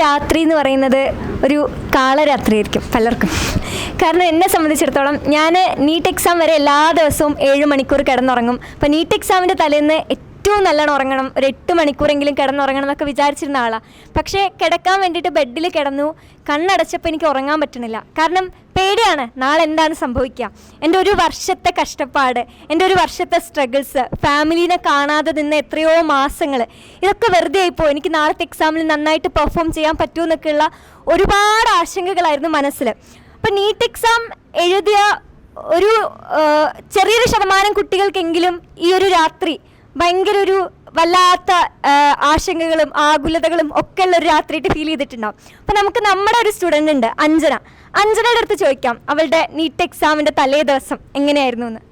രാത്രി എന്ന് പറയുന്നത് ഒരു കാളരാത്രിയായിരിക്കും പലർക്കും. കാരണം എന്നെ സംബന്ധിച്ചിടത്തോളം ഞാൻ നീറ്റ് എക്സാം വരെ എല്ലാ ദിവസവും 7 മണിക്കൂർ കിടന്നുറങ്ങും. അപ്പോൾ നീറ്റ് എക്സാമിൻ്റെ തലേന്ന് ഏറ്റവും നല്ലോണം ഉറങ്ങണം, ഒരു 8 മണിക്കൂറെങ്കിലും കിടന്നുറങ്ങണം എന്നൊക്കെ വിചാരിച്ചിരുന്ന ആളാണ്. പക്ഷേ കിടക്കാൻ വേണ്ടിയിട്ട് ബെഡിൽ കിടന്നു, കണ്ണടച്ചപ്പോൾ എനിക്ക് ഉറങ്ങാൻ പറ്റണില്ല. കാരണം പേടിയാണ്, നാളെ എന്താണ് സംഭവിക്കുക. എൻ്റെ ഒരു വർഷത്തെ കഷ്ടപ്പാട്, എൻ്റെ ഒരു വർഷത്തെ സ്ട്രഗിൾസ്, ഫാമിലീനെ കാണാതെ നിന്ന് എത്രയോ മാസങ്ങൾ, ഇതൊക്കെ വെറുതെ ആയിപ്പോൾ. എനിക്ക് നാളത്തെ എക്സാമിൽ നന്നായിട്ട് പെർഫോം ചെയ്യാൻ പറ്റുമെന്നൊക്കെയുള്ള ഒരുപാട് ആശങ്കകളായിരുന്നു മനസ്സിൽ. അപ്പോൾ നീറ്റ് എക്സാം എഴുതിയ ഒരു ചെറിയൊരു ശതമാനം കുട്ടികൾക്കെങ്കിലും ഈ ഒരു രാത്രി ഭയങ്കര ഒരു വല്ലാത്ത ആശങ്കകളും ആകുലതകളും ഒക്കെ ഉള്ള ഒരു രാത്രിയായിട്ട് ഫീൽ ചെയ്തിട്ടുണ്ടാവും. അപ്പോൾ നമുക്ക് നമ്മുടെ ഒരു സ്റ്റുഡൻ്റ് ഉണ്ട്, അഞ്ജനയുടെ അടുത്ത് ചോദിക്കാം അവളുടെ നീറ്റ് എക്സാമിൻ്റെ തലേ ദിവസം എങ്ങനെയായിരുന്നു എന്ന്.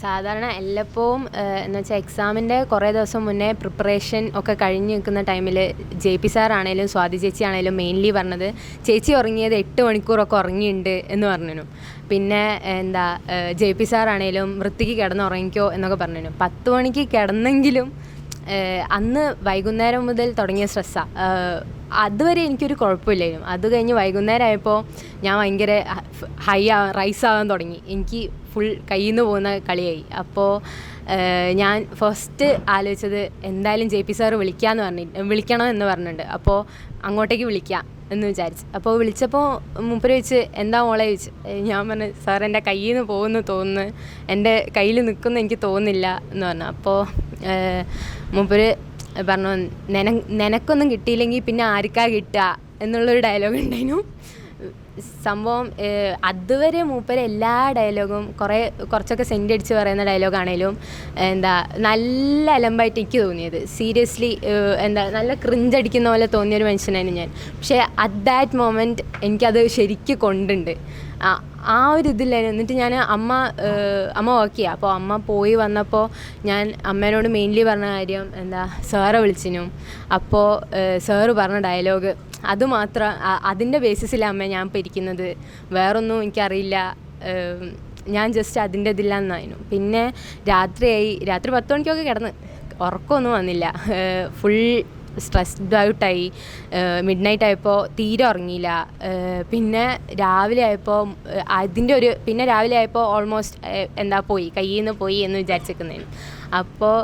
സാധാരണ എല്ലപ്പോഴും എന്ന് വെച്ചാൽ എക്സാമിൻ്റെ കുറേ ദിവസം മുന്നേ പ്രിപ്പറേഷൻ ഒക്കെ കഴിഞ്ഞ് നിൽക്കുന്ന ടൈമിൽ JP സാറാണേലും സ്വാതി ചേച്ചി ആണേലും മെയിൻലി പറഞ്ഞത് ചേച്ചി ഉറങ്ങിയത് 8 മണിക്കൂറൊക്കെ ഉറങ്ങിയിട്ടുണ്ട് എന്ന് പറഞ്ഞു. പിന്നെ JP സാറാണേലും വൃത്തിക്ക് കിടന്നുറങ്ങിക്കോ എന്നൊക്കെ പറഞ്ഞു. 10 മണിക്ക് കിടന്നെങ്കിലും അന്ന് വൈകുന്നേരം മുതൽ തുടങ്ങിയ സ്ട്രെസ്സാണ്. അതുവരെ എനിക്കൊരു കുഴപ്പമില്ലായിരുന്നു. അത് കഴിഞ്ഞ് വൈകുന്നേരം ആയപ്പോൾ ഞാൻ ഭയങ്കര റൈസ് ആകാൻ തുടങ്ങി. എനിക്ക് ഫുൾ കയ്യിൽ നിന്ന് പോകുന്ന കളിയായി. അപ്പോൾ ഞാൻ ഫസ്റ്റ് ആലോചിച്ചത് എന്തായാലും JP സാറ് വിളിക്കണം എന്ന് പറഞ്ഞിട്ടുണ്ട്. അപ്പോൾ അങ്ങോട്ടേക്ക് വിളിക്കാം എന്ന് വിചാരിച്ചു. അപ്പോൾ വിളിച്ചപ്പോൾ മൂപ്പര് ചോദിച്ച് എന്താ മോളെ ചോദിച്ചു. ഞാൻ പറഞ്ഞു സാർ എൻ്റെ കയ്യിൽ നിന്ന് പോകുന്നു തോന്നുന്നു, എൻ്റെ കയ്യിൽ നിൽക്കുന്നു എനിക്ക് തോന്നുന്നില്ല എന്ന് പറഞ്ഞു. അപ്പോൾ മൂപ്പര് പറഞ്ഞു നിനക്കൊന്നും കിട്ടിയില്ലെങ്കിൽ പിന്നെ ആർക്കാ കിട്ടുക എന്നുള്ളൊരു ഡയലോഗ് ഉണ്ടായിരുന്നു. സംഭവം അതുവരെ മൂപ്പര് എല്ലാ ഡയലോഗും കുറച്ചൊക്കെ സെൻറ്റ് അടിച്ച് പറയുന്ന ഡയലോഗാണേലും നല്ല അലമ്പായിട്ട് എനിക്ക് തോന്നിയത്. സീരിയസ്ലി നല്ല ക്രിഞ്ചടിക്കുന്ന പോലെ തോന്നിയൊരു മനുഷ്യനായിരുന്നു ഞാൻ. പക്ഷേ അറ്റ് ദാറ്റ് മൊമെൻറ്റ് എനിക്കത് ശരിക്കും കൊണ്ടുണ്ട്. ആ ഒരു ഇതില്ലായിരുന്നു. എന്നിട്ട് ഞാൻ അമ്മ വർക്ക് ചെയ്യുക. അപ്പോൾ അമ്മ പോയി വന്നപ്പോൾ ഞാൻ അമ്മേനോട് മെയിൻലി പറഞ്ഞ കാര്യം സാറെ വിളിച്ചിനും. അപ്പോൾ സാറ് പറഞ്ഞ ഡയലോഗ് അതുമാത്രം അതിൻ്റെ ബേസിസിലാണ് ഞാൻ ഇപ്പോൾ ഇരിക്കുന്നത്. വേറൊന്നും എനിക്കറിയില്ല. ഞാൻ ജസ്റ്റ് അതിൻ്റെ ഇതില്ലാന്നായിരുന്നു. പിന്നെ രാത്രി 10 മണിക്കൊക്കെ കിടന്ന് ഉറക്കമൊന്നും വന്നില്ല. ഫുൾ സ്ട്രെസ്ഡ് ഔട്ടായി. മിഡ് നൈറ്റ് ആയപ്പോൾ തീരെ ഉറങ്ങിയില്ല. പിന്നെ രാവിലെ ആയപ്പോൾ ഓൾമോസ്റ്റ് പോയി കയ്യിൽ നിന്ന് പോയി എന്ന് വിചാരിച്ചിരിക്കുന്നതിന്. അപ്പോൾ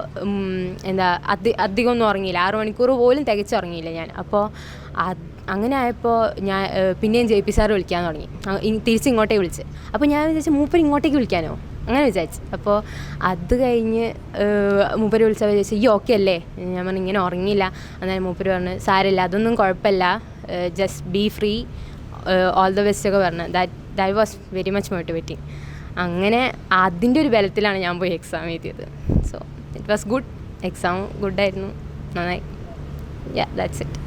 അധികമൊന്നും ഉറങ്ങിയില്ല. 6 മണിക്കൂർ പോലും തികച്ചുറങ്ങിയില്ല ഞാൻ. അപ്പോൾ അങ്ങനെ ആയപ്പോൾ ഞാൻ പിന്നെയും JP സാറ് വിളിക്കാൻ തുടങ്ങി. തിരിച്ചിങ്ങോട്ടേക്ക് വിളിച്ച്. അപ്പോൾ ഞാൻ വിചാരിച്ചു മൂപ്പര് ഇങ്ങോട്ടേക്ക് വിളിക്കാനോ അങ്ങനെ വിചാരിച്ചു. അപ്പോൾ അത് കഴിഞ്ഞ് മൂപ്പര് വിളിച്ചപ്പോൾ ചോദിച്ചു ഈ ഓക്കെ അല്ലേ. ഞാൻ പറഞ്ഞു ഇങ്ങനെ ഉറങ്ങിയില്ല. അന്നേരം മൂപ്പര് പറഞ്ഞു സാരമില്ല, അതൊന്നും കുഴപ്പമില്ല, just be free, all the best ഒക്കെ പറഞ്ഞു. That was very much motivating. അങ്ങനെ അതിൻ്റെ ഒരു ബലത്തിലാണ് ഞാൻ പോയി എക്സാം എഴുതിയത്. So it was good. Exam ഗുഡായിരുന്നു, നന്നായി. Ya that's it.